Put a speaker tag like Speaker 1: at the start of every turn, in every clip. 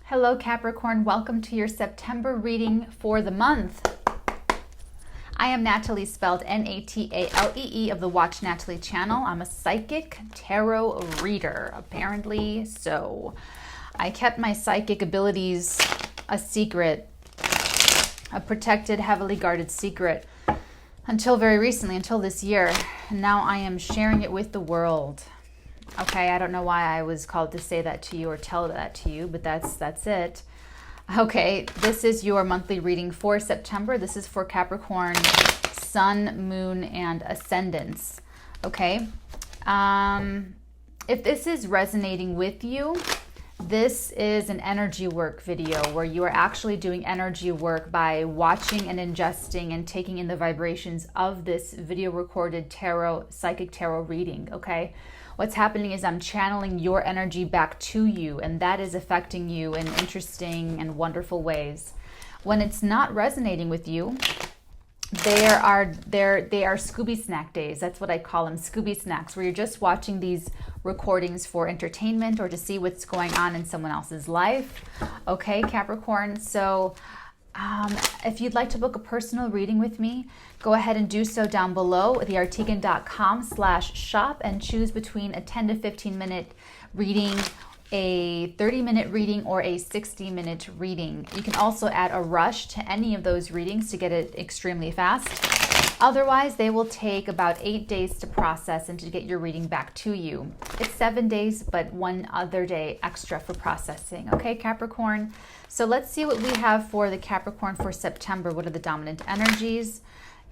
Speaker 1: Hello Capricorn, welcome to your September reading for the month. I am Natalie, spelled Natalee of the Watch Natalie channel. I'm a psychic tarot reader, apparently so. I kept my psychic abilities a secret, a protected, heavily guarded secret until very recently, until this year. And now I am sharing it with the world. Okay, I don't know why I was called to say that to you or tell that to you, but that's it. Okay, this is your monthly reading for September. This is for Capricorn, Sun, Moon, and Ascendants. Okay, if this is resonating with you, this is an energy work video where you are actually doing energy work by watching and ingesting and taking in the vibrations of this video recorded tarot, psychic tarot reading, okay? What's happening is I'm channeling your energy back to you, and that is affecting you in interesting and wonderful ways. When it's not resonating with you, they are Scooby snack days. That's what I call them, Scooby snacks, where you're just watching these recordings for entertainment or to see what's going on in someone else's life. Okay, Capricorn. So if you'd like to book a personal reading with me, go ahead and do so down below, theartigan.com/shop, and choose between a 10 to 15 minute reading, a 30-minute reading, or a 60-minute reading. You can also add a rush to any of those readings to get it extremely fast. Otherwise, they will take about 8 days to process and to get your reading back to you. It's 7 days, but one other day extra for processing. Okay, Capricorn? So let's see what we have for the Capricorn for September. What are the dominant energies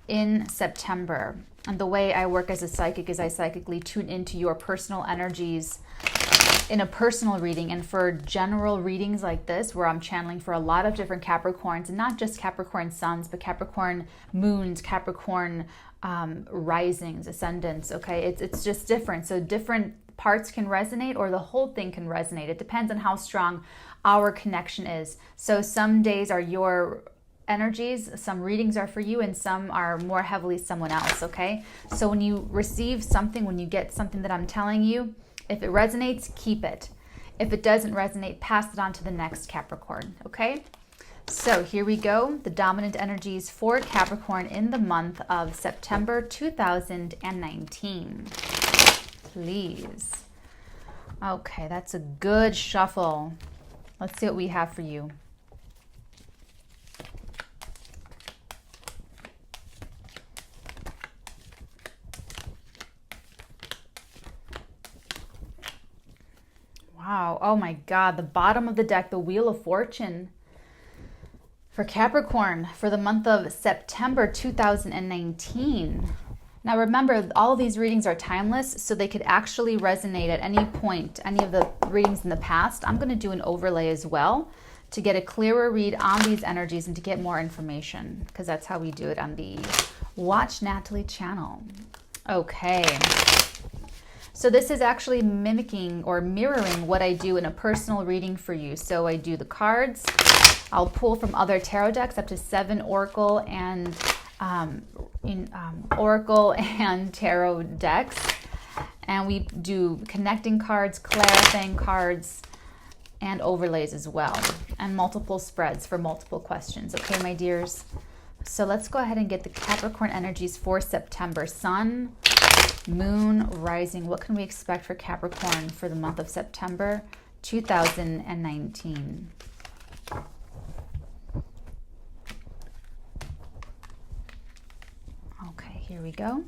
Speaker 1: in September? And the way I work as a psychic is I psychically tune into your personal energies in a personal reading. And for general readings like this, where I'm channeling for a lot of different Capricorns, and not just Capricorn suns, but Capricorn moons, Capricorn risings, ascendants, okay? It's just different. So different parts can resonate, or the whole thing can resonate. It depends on how strong our connection is. So some days are your energies, some readings are for you, and some are more heavily someone else, okay? So when you receive something, when you get something that I'm telling you, if it resonates, keep it. If it doesn't resonate, pass it on to the next Capricorn, okay? So here we go. The dominant energies for Capricorn in the month of September 2019. Please. Okay, that's a good shuffle. Let's see what we have for you. Wow. Oh my God. The bottom of the deck, the Wheel of Fortune for Capricorn for the month of September 2019. Now remember, all of these readings are timeless, so they could actually resonate at any point, any of the readings in the past. I'm going to do an overlay as well to get a clearer read on these energies and to get more information, because that's how we do it on the Watch Natalie channel. Okay. So this is actually mimicking or mirroring what I do in a personal reading for you. So I do the cards. I'll pull from other tarot decks, up to 7 oracle and oracle and tarot decks, and we do connecting cards, clarifying cards, and overlays as well, and multiple spreads for multiple questions. Okay, my dears. So let's go ahead and get the Capricorn energies for September. Sun, Moon, rising. What can we expect for Capricorn for the month of September 2019? Okay, here we go.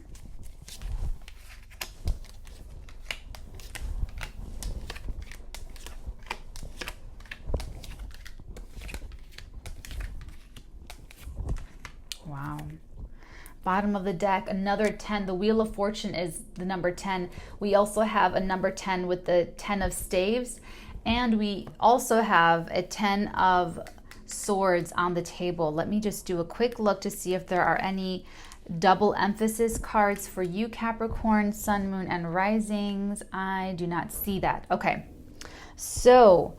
Speaker 1: Wow. Bottom of the deck, another 10. The Wheel of Fortune is the number 10. We also have a number 10 with the 10 of staves, and we also have a 10 of swords on the table. Let me just do a quick look to see if there are any double emphasis cards for you, Capricorn, Sun, Moon, and Risings. I do not see that. Okay, so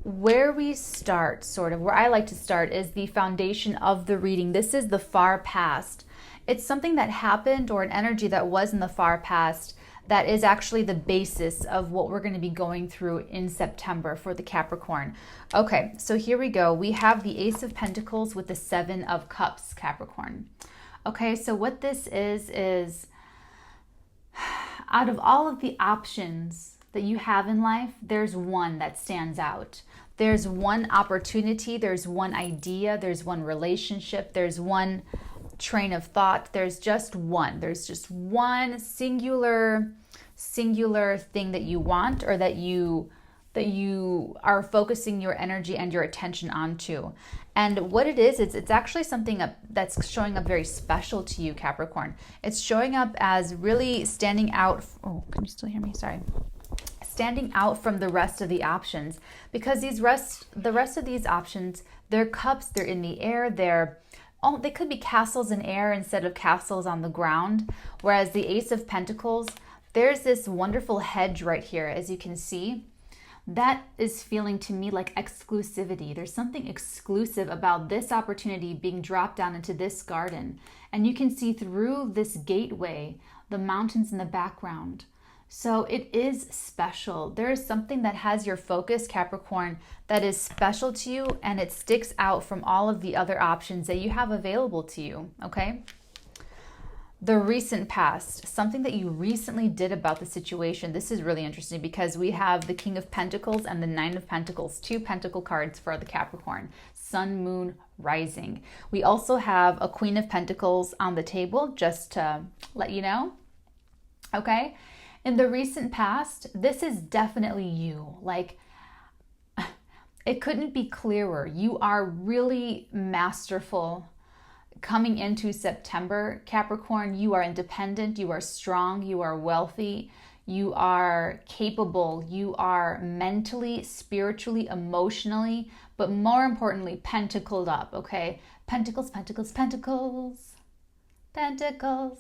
Speaker 1: where we start, sort of, where I like to start, is the foundation of the reading. This is the far past. It's something that happened, or an energy that was in the far past, that is actually the basis of what we're going to be going through in September for the Capricorn. Okay, so here we go. We have the Ace of Pentacles with the Seven of Cups, Capricorn. Okay, so what this is out of all of the options that you have in life, there's one that stands out. There's one opportunity, there's one idea, there's one relationship, there's one train of thought. There's just one. There's just one singular thing that you want, or that you are focusing your energy and your attention onto. And what it is, it's actually something that's showing up very special to you, Capricorn. It's showing up as really standing out. Oh, can you still hear me? Sorry. Standing out from the rest of the options, because the rest of these options, they're cups, they're in the air, they could be castles in air instead of castles on the ground. Whereas the Ace of Pentacles, there's this wonderful hedge right here, as you can see. That is feeling to me like exclusivity. There's something exclusive about this opportunity being dropped down into this garden. And you can see through this gateway, the mountains in the background. So it is special. There is something that has your focus, Capricorn, that is special to you, and it sticks out from all of the other options that you have available to you, okay? The recent past, something that you recently did about the situation. This is really interesting because we have the King of Pentacles and the Nine of Pentacles, two pentacle cards for the Capricorn, Sun, Moon, Rising. We also have a Queen of Pentacles on the table, just to let you know, okay? In the recent past, this is definitely you. Like, it couldn't be clearer. You are really masterful coming into September, Capricorn. You are independent, you are strong, you are wealthy, you are capable, you are mentally, spiritually, emotionally, but more importantly, pentacled up, okay? Pentacles, pentacles, pentacles, pentacles.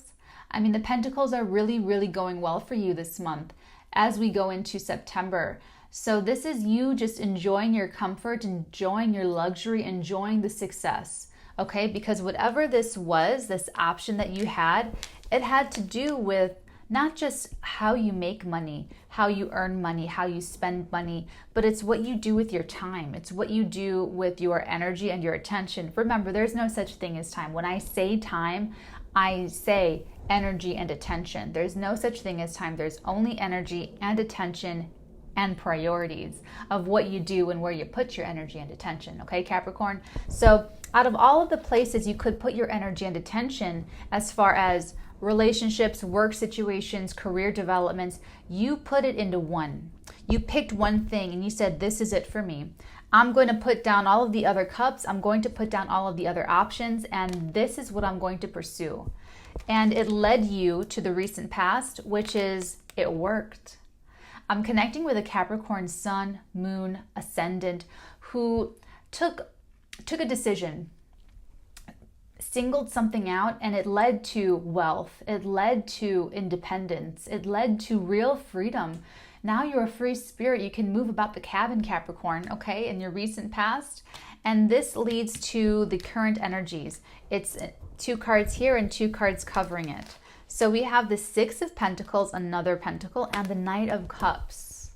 Speaker 1: I mean, the pentacles are really, really going well for you this month as we go into September. So this is you just enjoying your comfort, enjoying your luxury, enjoying the success, okay? Because whatever this was, this option that you had, it had to do with not just how you make money, how you earn money, how you spend money, but it's what you do with your time. It's what you do with your energy and your attention. Remember, there's no such thing as time. When I say time, I say energy and attention. There's no such thing as time. There's only energy and attention and priorities of what you do and where you put your energy and attention, okay, Capricorn? So out of all of the places you could put your energy and attention as far as relationships, work situations, career developments, you put it into one. You picked one thing and you said, this is it for me. I'm going to put down all of the other cups. I'm going to put down all of the other options, and this is what I'm going to pursue. And it led you to the recent past, which is it worked. I'm connecting with a Capricorn Sun, Moon, Ascendant who took a decision, singled something out, and it led to wealth. It led to independence. It led to real freedom. Now you're a free spirit. You can move about the cabin, Capricorn, okay, in your recent past. And this leads to the current energies. It's two cards here and two cards covering it. So we have the Six of Pentacles, another pentacle, and the Knight of Cups.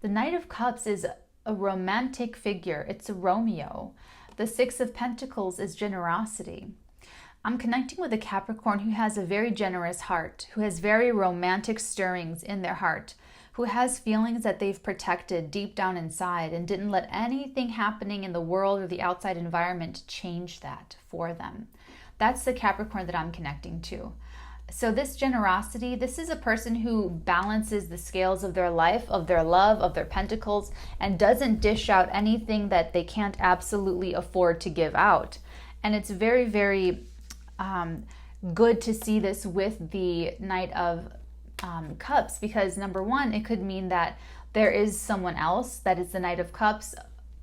Speaker 1: The Knight of Cups is a romantic figure. It's a Romeo. The Six of Pentacles is generosity. I'm connecting with a Capricorn who has a very generous heart, who has very romantic stirrings in their heart, who has feelings that they've protected deep down inside and didn't let anything happening in the world or the outside environment change that for them. That's the Capricorn that I'm connecting to. So this generosity, this is a person who balances the scales of their life, of their love, of their pentacles, and doesn't dish out anything that they can't absolutely afford to give out. And it's very, very good to see this with the Knight of Cups, because number one, it could mean that there is someone else that is the Knight of Cups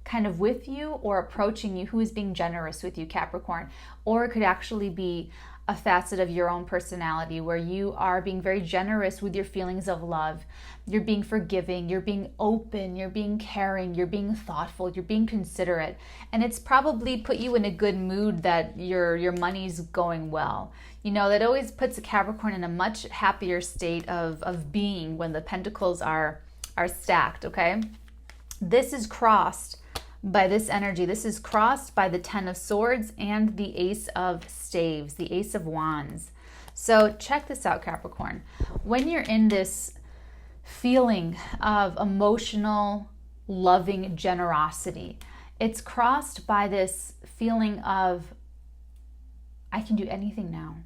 Speaker 1: kind of with you or approaching you who is being generous with you, Capricorn. Or it could actually be a facet of your own personality where you are being very generous with your feelings of love. You're being forgiving, you're being open, you're being caring, you're being thoughtful, you're being considerate. And it's probably put you in a good mood that your money's going well. You know, that always puts a Capricorn in a much happier state of being when the pentacles are stacked, okay? This is crossed by this energy. This is crossed by the Ten of Swords and the Ace of Staves, the Ace of Wands. So check this out, Capricorn. When you're in this feeling of emotional, loving generosity, it's crossed by this feeling of, I can do anything now.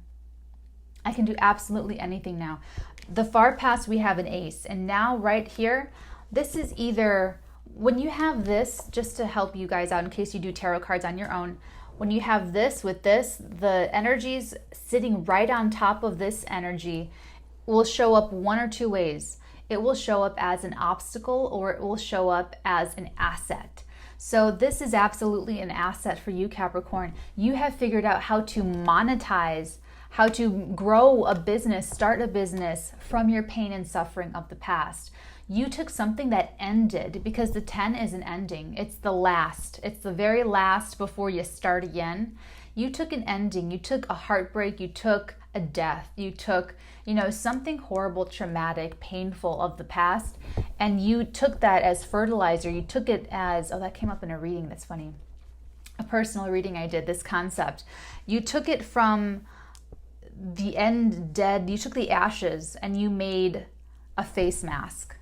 Speaker 1: I can do absolutely anything now. The far past, we have an ace. And now right here, this is either, when you have this, just to help you guys out in case you do tarot cards on your own, when you have this with this, the energies sitting right on top of this energy will show up one or two ways. It will show up as an obstacle or it will show up as an asset. So this is absolutely an asset for you, Capricorn. You have figured out how to monetize, how to grow a business, start a business from your pain and suffering of the past. You took something that ended, because the 10 is an ending. It's the last. It's the very last before you start again. You took an ending. You took a heartbreak. You took a death. You took, you know, something horrible, traumatic, painful of the past, and you took that as fertilizer. You took it as, oh, that came up in a reading. That's funny. A personal reading I did, this concept. You took it from the end dead. You took the ashes and you made a face mask.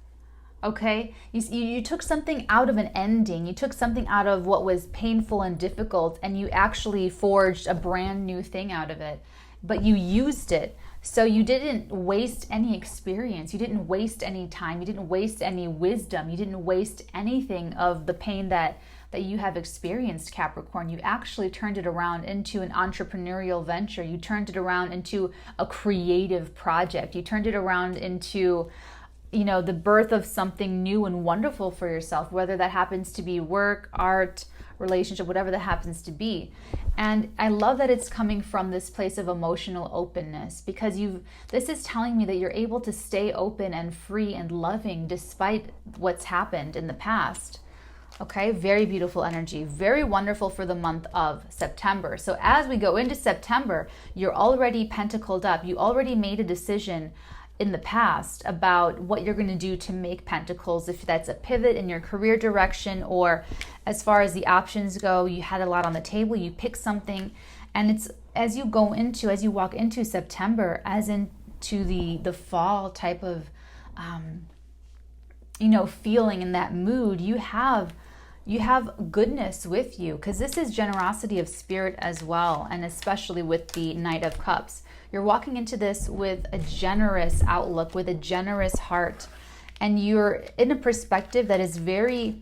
Speaker 1: Okay, you took something out of an ending. You took something out of what was painful and difficult, and you actually forged a brand new thing out of it. But you used it, so you didn't waste any experience. You didn't waste any time. You didn't waste any wisdom. You didn't waste anything of the pain that you have experienced, Capricorn. You actually turned it around into an entrepreneurial venture. You turned it around into a creative project. You turned it around into, you know, the birth of something new and wonderful for yourself, whether that happens to be work, art, relationship, whatever that happens to be. And I love that it's coming from this place of emotional openness, because this is telling me that you're able to stay open and free and loving despite what's happened in the past. Okay, very beautiful energy, very wonderful for the month of September. So as we go into September, you're already pentacled up. You already made a decision in the past about what you're going to do to make pentacles, if that's a pivot in your career direction, or as far as the options go, you had a lot on the table, you pick something. And it's as you walk into September, as into the fall type of feeling, in that mood, you have goodness with you, because this is generosity of spirit as well, and especially with the Knight of Cups. You're walking into this with a generous outlook, with a generous heart, and you're in a perspective that is very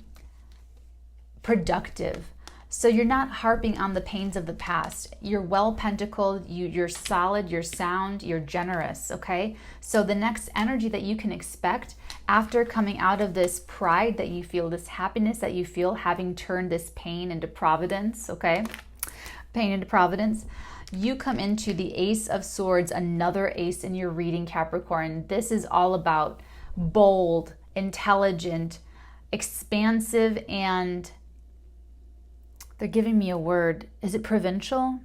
Speaker 1: productive. So you're not harping on the pains of the past. You're well pentacled, you're solid, you're sound, you're generous, okay? So the next energy that you can expect after coming out of this pride that you feel, this happiness that you feel, having turned this pain into providence, okay? Pain into providence. You come into the Ace of Swords, another ace in your reading, Capricorn. This is all about bold, intelligent, expansive, and they're giving me a word. Is it provincial?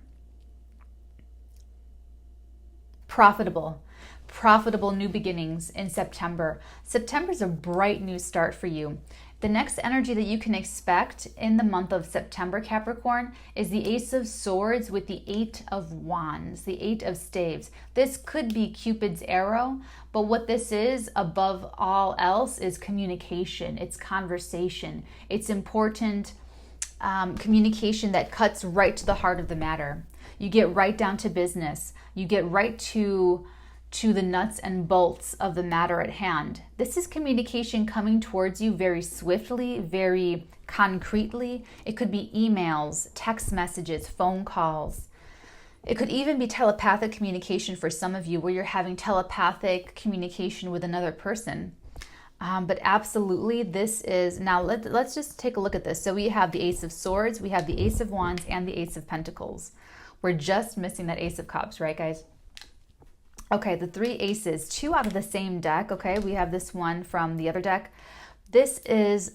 Speaker 1: Profitable. Profitable new beginnings in September. September's a bright new start for you. The next energy that you can expect in the month of September, Capricorn, is the Ace of Swords with the Eight of Wands, the Eight of Staves. This could be Cupid's arrow, but what this is above all else is communication. It's conversation. It's important communication that cuts right to the heart of the matter. You get right down to business. You get right to the nuts and bolts of the matter at hand. This is communication coming towards you very swiftly, very concretely. It could be emails, text messages, phone calls. It could even be telepathic communication for some of you, where you're having telepathic communication with another person. But absolutely, this is, now let's just take a look at this. So we have the Ace of Swords, we have the Ace of Wands, and the Ace of Pentacles. We're just missing that Ace of Cups, right, guys? Okay, the 3 aces, 2 out of the same deck. Okay, we have this one from the other deck. This is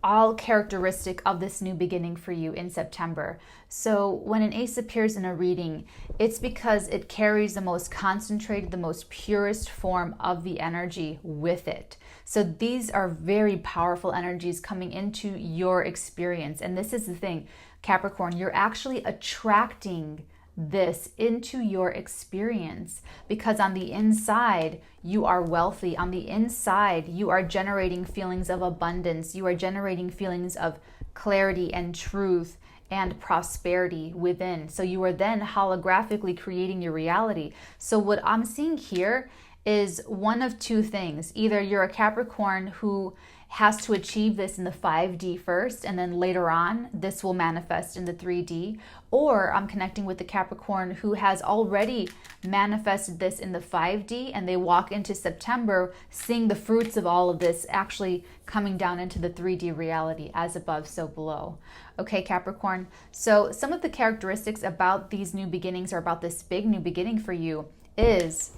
Speaker 1: all characteristic of this new beginning for you in September. So when an ace appears in a reading, it's because it carries the most concentrated, the most purest form of the energy with it. So these are very powerful energies coming into your experience. And this is the thing, Capricorn, you're actually attracting this into your experience because on the inside you are wealthy. On the inside you are generating feelings of abundance. You are generating feelings of clarity and truth and prosperity within. So you are then holographically creating your reality. So what I'm seeing here is one of 2 things. Either you're a Capricorn who has to achieve this in the 5D first, and then later on this will manifest in the 3D, or I'm connecting with the Capricorn who has already manifested this in the 5D and they walk into September seeing the fruits of all of this actually coming down into the 3D reality, as above so below. Okay, Capricorn, so some of the characteristics about these new beginnings, or about this big new beginning for you, is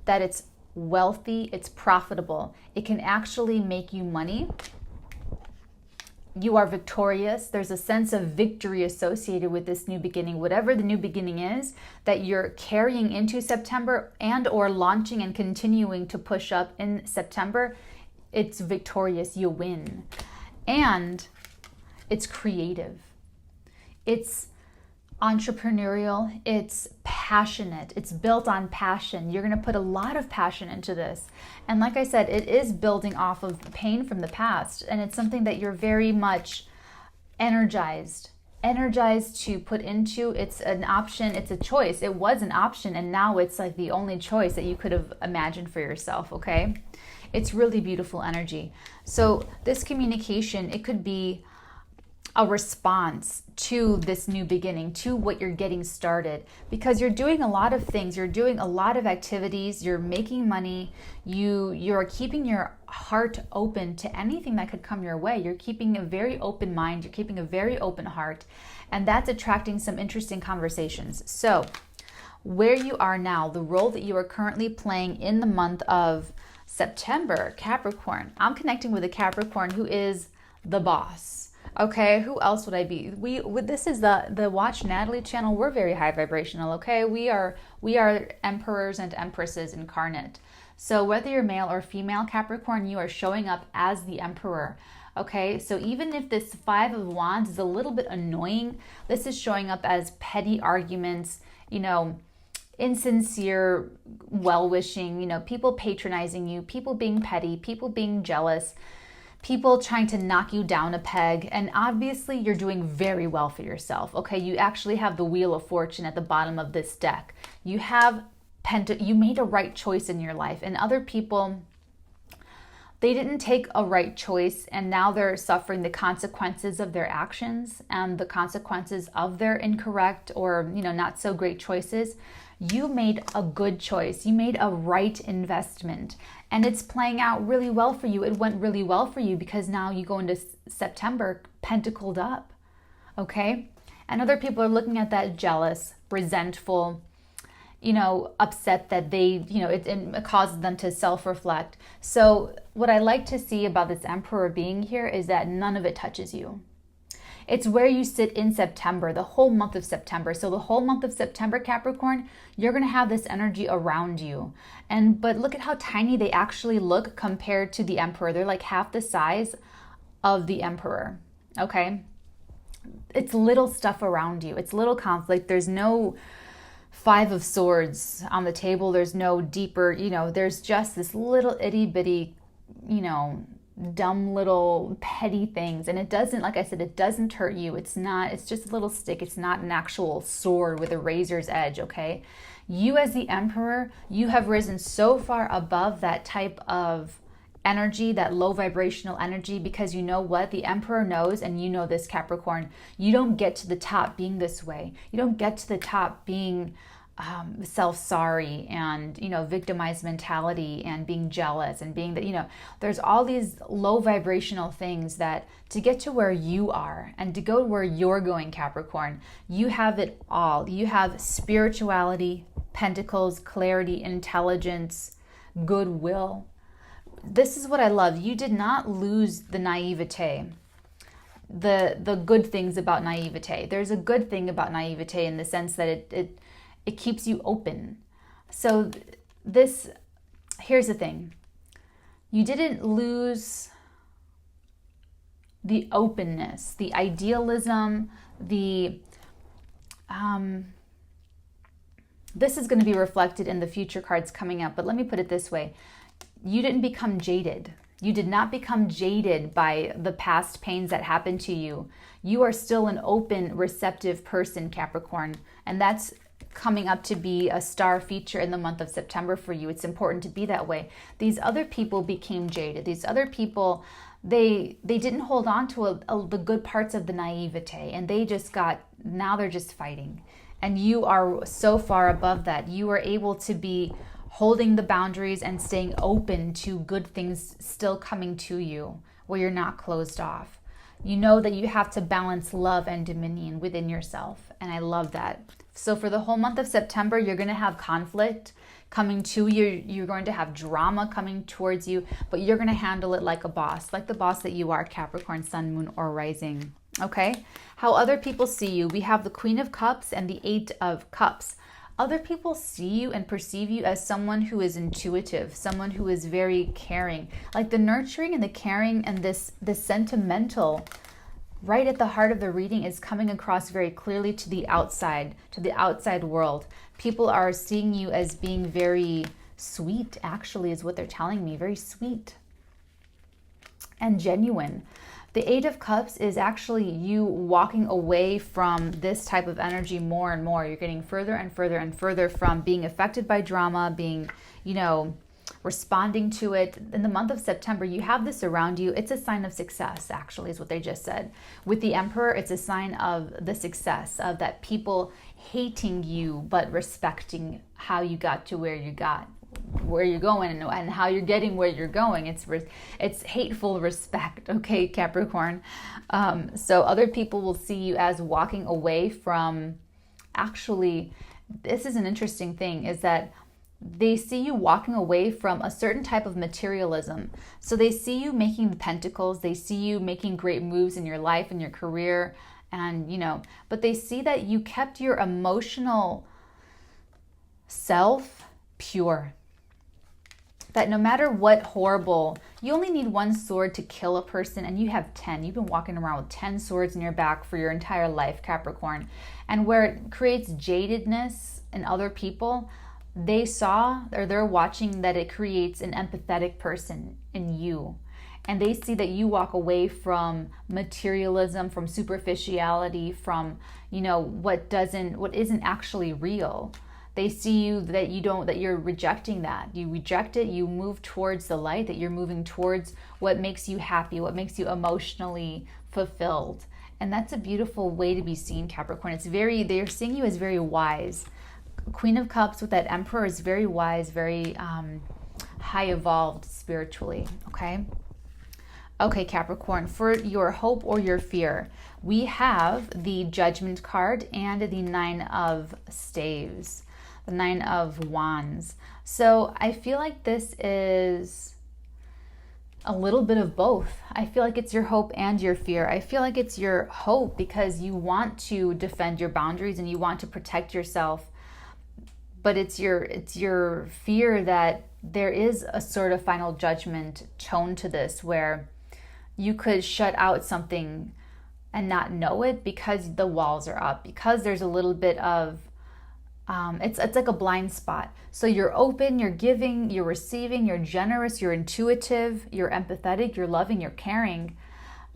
Speaker 1: that it's wealthy, it's profitable, it can actually make you money. You are victorious. There's a sense of victory associated with this new beginning. Whatever the new beginning is that you're carrying into September and or launching and continuing to push up in September, it's victorious. You win. And it's creative. It's entrepreneurial, it's passionate, it's built on passion. You're going to put a lot of passion into this. And like I said, it is building off of pain from the past, and it's something that you're very much energized to put into. It's an option, it's a choice. It was an option, and now it's like the only choice that you could have imagined for yourself, okay? It's really beautiful energy. So this communication, it could be a response to this new beginning, to what you're getting started, because you're doing a lot of things, you're doing a lot of activities, you're making money, you're keeping your heart open to anything that could come your way. You're keeping a very open mind, you're keeping a very open heart, and that's attracting some interesting conversations. So where you are now, the role that you are currently playing in the month of September, Capricorn, I'm connecting with a Capricorn who is the boss. Okay, who else would I be? This is the Watch Natalie channel. We're very high vibrational, okay? We are emperors and empresses incarnate. So whether you're male or female, Capricorn, you are showing up as the emperor. Okay, so even if this 5 of Wands is a little bit annoying, this is showing up as petty arguments, insincere well-wishing, people patronizing you, people being petty, people being jealous, people trying to knock you down a peg. And obviously you're doing very well for yourself. Okay, you actually have the Wheel of Fortune at the bottom of this deck. You have you made a right choice in your life, and other people, they didn't take a right choice, and now they're suffering the consequences of their actions and the consequences of their incorrect or not so great choices. You made a good choice. You made a right investment, and it's playing out really well for you. It went really well for you because now you go into September pentacled up, okay? And other people are looking at that jealous, resentful, upset that they, it causes them to self-reflect. So what I like to see about this Emperor being here is that none of it touches you. It's where you sit in September, the whole month of September. So the whole month of September, Capricorn, you're going to have this energy around you. But look at how tiny they actually look compared to the Emperor. They're like half the size of the Emperor, okay? It's little stuff around you. It's little conflict. There's no 5 of Swords on the table. There's no deeper, there's just this little itty bitty, dumb little petty things. And it doesn't, like I said, it doesn't hurt you. It's just a little stick. It's not an actual sword with a razor's edge, okay? You as the Emperor, you have risen so far above that type of energy, that low vibrational energy, because you know what? The Emperor knows, and you know this, Capricorn, you don't get to the top being this way. You don't get to the top being self-sorry and, victimized mentality and being jealous and being that, there's all these low vibrational things that to get to where you are and to go where you're going, Capricorn, you have it all. You have spirituality, pentacles, clarity, intelligence, goodwill. This is what I love. You did not lose the naivete. The good things about naivete. There's a good thing about naivete in the sense that it keeps you open. So here's the thing. You didn't lose the openness, the idealism, this is going to be reflected in the future cards coming up, but let me put it this way. You didn't become jaded. You did not become jaded by the past pains that happened to you. You are still an open, receptive person, Capricorn, and that's coming up to be a star feature in the month of September for you. It's important to be that way. These other people became jaded. These other people, they didn't hold on to the good parts of the naivete, and now they're just fighting. And you are so far above that. You are able to be holding the boundaries and staying open to good things still coming to you, where you're not closed off. You know that you have to balance love and dominion within yourself, and I love that. So for the whole month of September, you're going to have conflict coming to you. You're going to have drama coming towards you, but you're going to handle it like a boss, like the boss that you are, Capricorn, Sun, Moon, or Rising. Okay? How other people see you. We have the Queen of Cups and the Eight of Cups. Other people see you and perceive you as someone who is intuitive, someone who is very caring. Like the nurturing and the caring and this sentimental right at the heart of the reading is coming across very clearly to the outside world. People are seeing you as being very sweet, actually, is what they're telling me. Very sweet and genuine. The Eight of Cups is actually you walking away from this type of energy more and more. You're getting further and further and further from being affected by drama, being, responding to it. In the month of September, you have this around you. It's a sign of success, actually, is what they just said. With the Emperor, it's a sign of the success, of that people hating you, but respecting how you got to where you got, where you're going and how you're getting where you're going. It's hateful respect, okay, Capricorn. So other people will see you as walking away from, actually, this is an interesting thing, is that they see you walking away from a certain type of materialism. So they see you making the pentacles, they see you making great moves in your life and your career, and but they see that you kept your emotional self pure. That no matter what horrible, you only need one sword to kill a person and you have 10. You've been walking around with 10 swords in your back for your entire life, Capricorn. And where it creates jadedness in other people, they're watching that it creates an empathetic person in you. And they see that you walk away from materialism, from superficiality, from, what isn't actually real. They see you that you're rejecting that. You reject it, you move towards the light, that you're moving towards what makes you happy, what makes you emotionally fulfilled. And that's a beautiful way to be seen, Capricorn. They're seeing you as very wise. Queen of Cups with that Emperor is very wise, very high evolved spiritually, okay? Okay, Capricorn, for your hope or your fear, we have the Judgment card and the Nine of Staves, the Nine of Wands. So I feel like this is a little bit of both. I feel like it's your hope and your fear. I feel like it's your hope because you want to defend your boundaries and you want to protect yourself. But it's your fear that there is a sort of final judgment tone to this, where you could shut out something and not know it because the walls are up, because there's a little bit of it's like a blind spot. So you're open, you're giving, you're receiving, you're generous, you're intuitive, you're empathetic, you're loving, you're caring.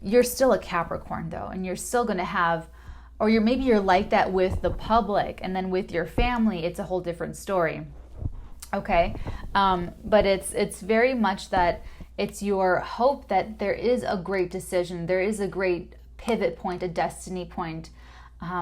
Speaker 1: You're still a Capricorn though, and you're still going to have, or maybe you're like that with the public, and then with your family, it's a whole different story. Okay, but it's very much that it's your hope that there is a great decision, there is a great pivot point, a destiny point,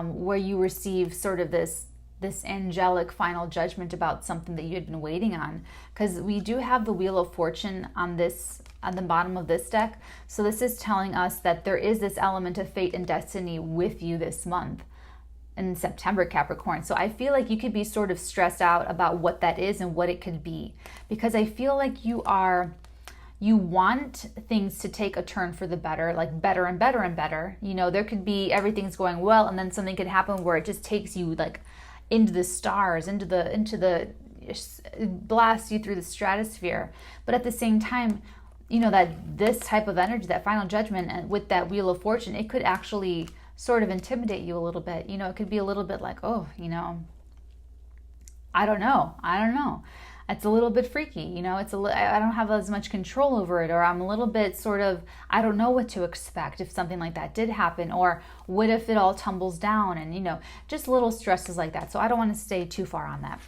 Speaker 1: where you receive sort of this this angelic final judgment about something that you had been waiting on, because we do have the Wheel of Fortune on the bottom of this deck. So this is telling us that there is this element of fate and destiny with you this month in September, Capricorn. So I feel like you could be sort of stressed out about what that is and what it could be, because I feel like you want things to take a turn for the better, like better and better and better. You know, there could be everything's going well, and then something could happen where it just takes you like into the stars, into the blasts you through the stratosphere. But at the same time, you know, that this type of energy, that final judgment, and with that Wheel of Fortune, it could actually sort of intimidate you a little bit. You know, it could be a little bit like, oh, you know, I don't know. It's a little bit freaky, you know, I don't have as much control over it, or I'm a little bit sort of, I don't know what to expect if something like that did happen, or what if it all tumbles down, and, you know, just little stresses like that. So I don't want to stay too far on that.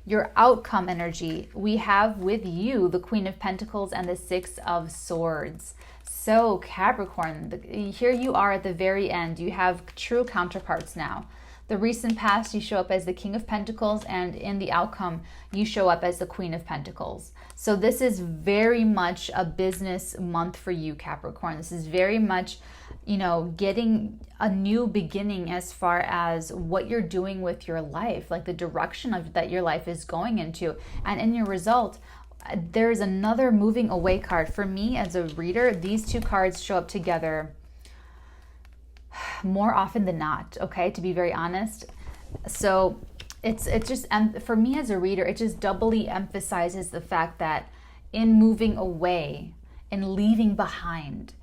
Speaker 1: Your outcome energy, we have with you the Queen of Pentacles and the Six of Swords. So Capricorn, here you are at the very end. You have true counterparts now. The recent past, you show up as the King of Pentacles, and in the outcome, you show up as the Queen of Pentacles. So this is very much a business month for you, Capricorn. This is very much, you know, getting a new beginning as far as what you're doing with your life, like the direction that your life is going into. And in your result, there is another moving away card. For me as a reader, these two cards show up together more often than not, okay, to be very honest. So it's just, for me as a reader, it just doubly emphasizes the fact that in moving away and leaving behind,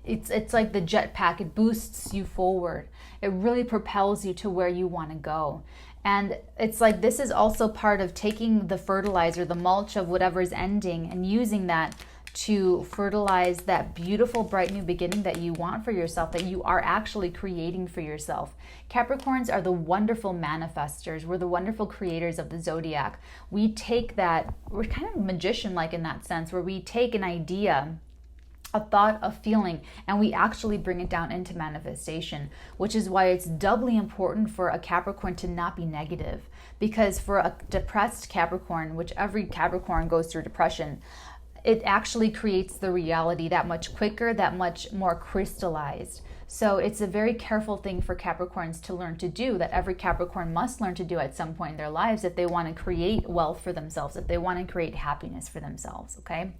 Speaker 1: it's like the jetpack. It boosts you forward. It really propels you to where you want to go. And it's like this is also part of taking the fertilizer, the mulch of whatever's ending, and using that to fertilize that beautiful, bright new beginning that you want for yourself, that you are actually creating for yourself. Capricorns are the wonderful manifestors. We're the wonderful creators of the zodiac. We take that, we're kind of magician-like in that sense, where we take an idea, a thought, a feeling, and we actually bring it down into manifestation, which is why it's doubly important for a Capricorn to not be negative. Because for a depressed Capricorn, which every Capricorn goes through depression, it actually creates the reality that much quicker, that much more crystallized. So it's a very careful thing for Capricorns to learn to do, that every Capricorn must learn to do at some point in their lives if they want to create wealth for themselves, if they want to create happiness for themselves, okay?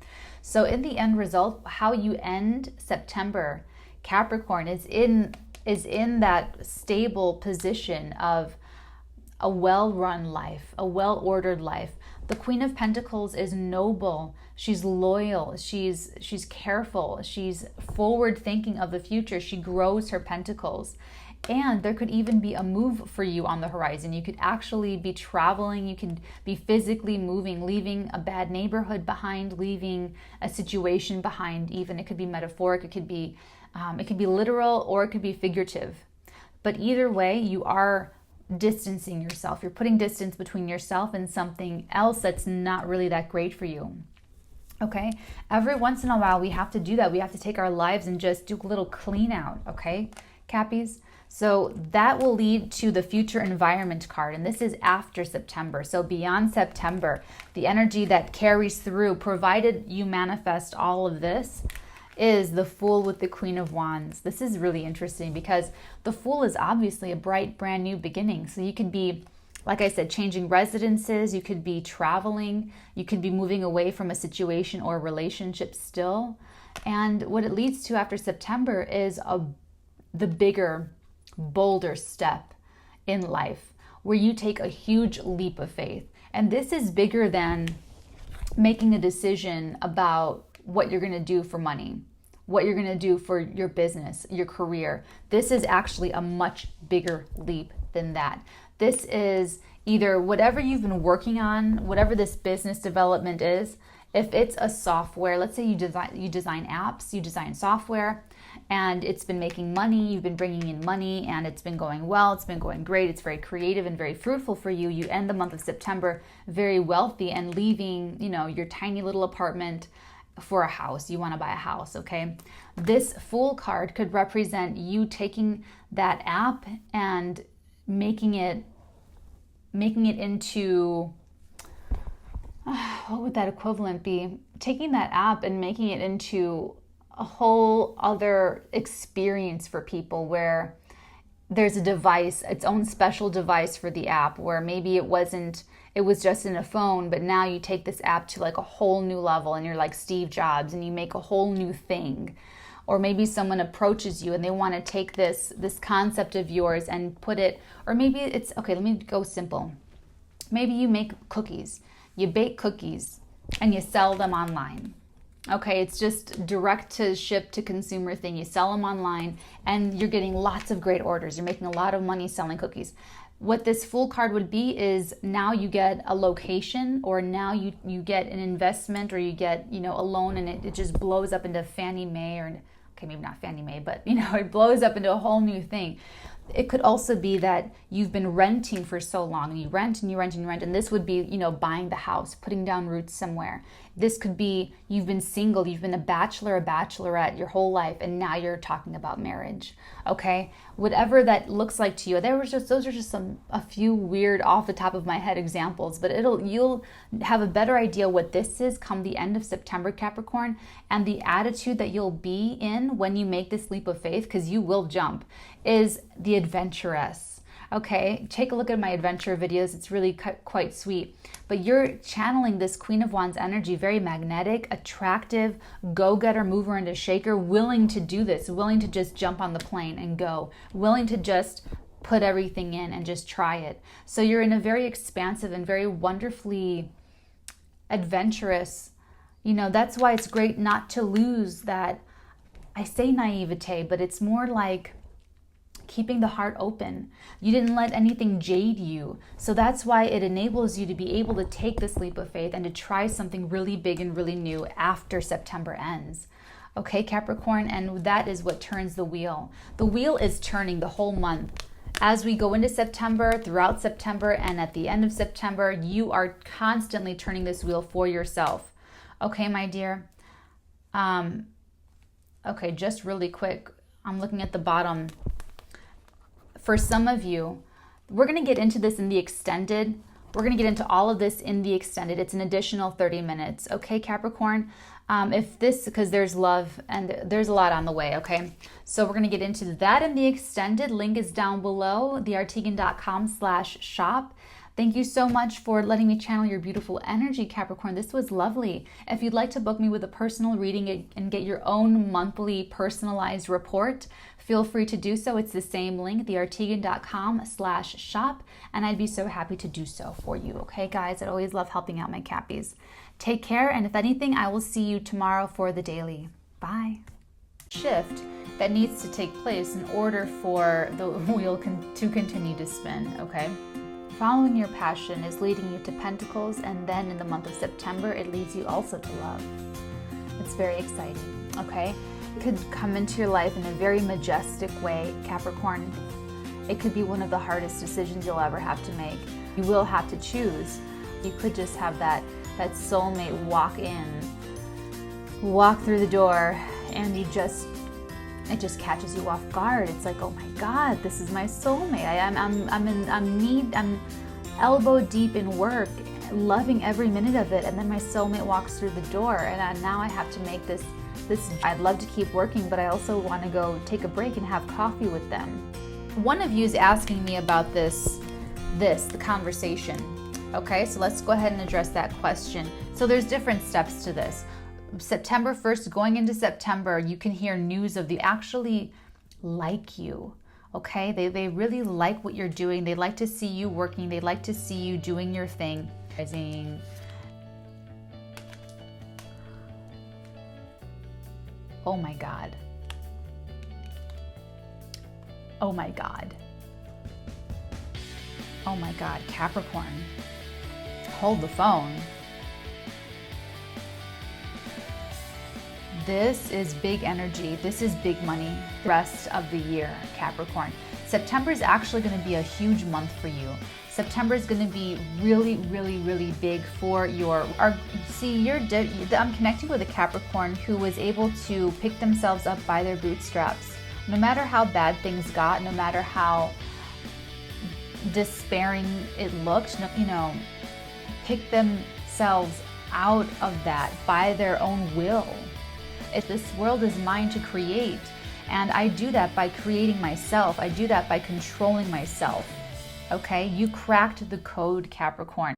Speaker 1: So in the end result, how you end September, Capricorn, is in that stable position of a well-run life, a well-ordered life. The Queen of Pentacles is noble. She's loyal. She's careful. She's forward-thinking of the future. She grows her pentacles. And there could even be a move for you on the horizon. You could actually be traveling. You can be physically moving, leaving a bad neighborhood behind, leaving a situation behind. Even it could be metaphoric. It could be literal, or it could be figurative. But either way, you are distancing yourself. You're putting distance between yourself and something else that's not really that great for you. Okay, every once in a while we have to do that. We have to take our lives and just do a little clean out, okay, Cappies? So that will lead to the future environment card, and this is after September. So beyond September, the energy that carries through, provided you manifest all of this, is the Fool with the Queen of Wands. This is really interesting because the Fool is obviously a bright, brand new beginning. So you could be, like I said, changing residences, you could be traveling, you could be moving away from a situation or a relationship still. And what it leads to after September is the bigger, bolder step in life where you take a huge leap of faith. And this is bigger than making a decision about what you're going to do for money, what you're going to do for your business, your career. This is actually a much bigger leap than that. This is either whatever you've been working on, whatever this business development is. If it's a software, let's say you design apps, you design software, and it's been making money, you've been bringing in money, and it's been going well, it's been going great, it's very creative and very fruitful for you. You end the month of September very wealthy and leaving, your tiny little apartment for a house. You want to buy a house, okay? This Fool card could represent you taking that app and making it making it into, what would that equivalent be? Taking that app and making it into a whole other experience for people, where there's a device, its own special device for the app, where maybe it was just in a phone, but now you take this app to like a whole new level and you're like Steve Jobs and you make a whole new thing. Or maybe someone approaches you and they want to take this concept of yours and put it, or maybe it's, okay, let me go simple. Maybe you make cookies, you bake cookies and you sell them online. Okay, it's just direct to ship to consumer thing. You sell them online and you're getting lots of great orders. You're making a lot of money selling cookies. What this Fool card would be is now you get a location, or now you get an investment, or you get, a loan, and it just blows up into Fannie Mae, or okay, maybe not Fannie Mae, but it blows up into a whole new thing. It could also be that you've been renting for so long, and you rent and you rent and you rent, and this would be, buying the house, putting down roots somewhere. This could be you've been single, you've been a bachelor, a bachelorette your whole life, and now you're talking about marriage. Okay, whatever that looks like to you. Those are just a few weird off the top of my head examples, but you'll have a better idea what this is come the end of September, Capricorn, and the attitude that you'll be in when you make this leap of faith, because you will jump, is the adventurous. Okay, take a look at my adventure videos. It's really quite sweet. But you're channeling this Queen of Wands energy, very magnetic, attractive, go-getter, mover and a shaker, willing to do this, willing to just jump on the plane and go, willing to just put everything in and just try it. So you're in a very expansive and very wonderfully adventurous, that's why it's great not to lose that, I say naivete, but it's more like keeping the heart open. You didn't let anything jade you. So that's why it enables you to be able to take this leap of faith and to try something really big and really new after September ends. Okay, Capricorn, and that is what turns the wheel. The wheel is turning the whole month. As we go into September, throughout September, and at the end of September, you are constantly turning this wheel for yourself. Okay, my dear. Okay, just really quick. I'm looking at the bottom. For some of you, we're going to get into this in the extended. We're going to get into all of this in the extended. It's an additional 30 minutes. Okay, Capricorn? Because there's love and there's a lot on the way, okay? So we're going to get into that in the extended. Link is down below, theartigan.com/shop. Thank you so much for letting me channel your beautiful energy, Capricorn. This was lovely. If you'd like to book me with a personal reading and get your own monthly personalized report, feel free to do so. It's the same link, theartigan.com/shop, and I'd be so happy to do so for you. Okay, guys? I always love helping out my Cappies. Take care, and if anything, I will see you tomorrow for the daily. Bye. Shift that needs to take place in order for the wheel to continue to spin, okay? Following your passion is leading you to Pentacles, and then in the month of September, it leads you also to love. It's very exciting, okay? It could come into your life in a very majestic way, Capricorn. It could be one of the hardest decisions you'll ever have to make. You will have to choose. You could just have that soulmate walk through the door, and it just catches you off guard. It's like, oh my God, this is my soulmate. I'm elbow deep in work, loving every minute of it, and then my soulmate walks through the door, and now I have to make this. I'd love to keep working, but I also want to go take a break and have coffee with them. One of you is asking me about the conversation. Okay, so let's go ahead and address that question. So there's different steps to this. September 1st, going into September, you can hear news of they actually like you. Okay, they really like what you're doing. They like to see you working. They like to see you doing your thing. Oh my God. Oh my God. Oh my God, Capricorn. Hold the phone. This is big energy. This is big money. The rest of the year, Capricorn. September is actually going to be a huge month for you. September is going to be really, really, really big for I'm connecting with a Capricorn who was able to pick themselves up by their bootstraps. No matter how bad things got, no matter how despairing it looked, you know, pick themselves out of that by their own will. This world is mine to create, and I do that by creating myself. I do that by controlling myself. Okay, you cracked the code, Capricorn.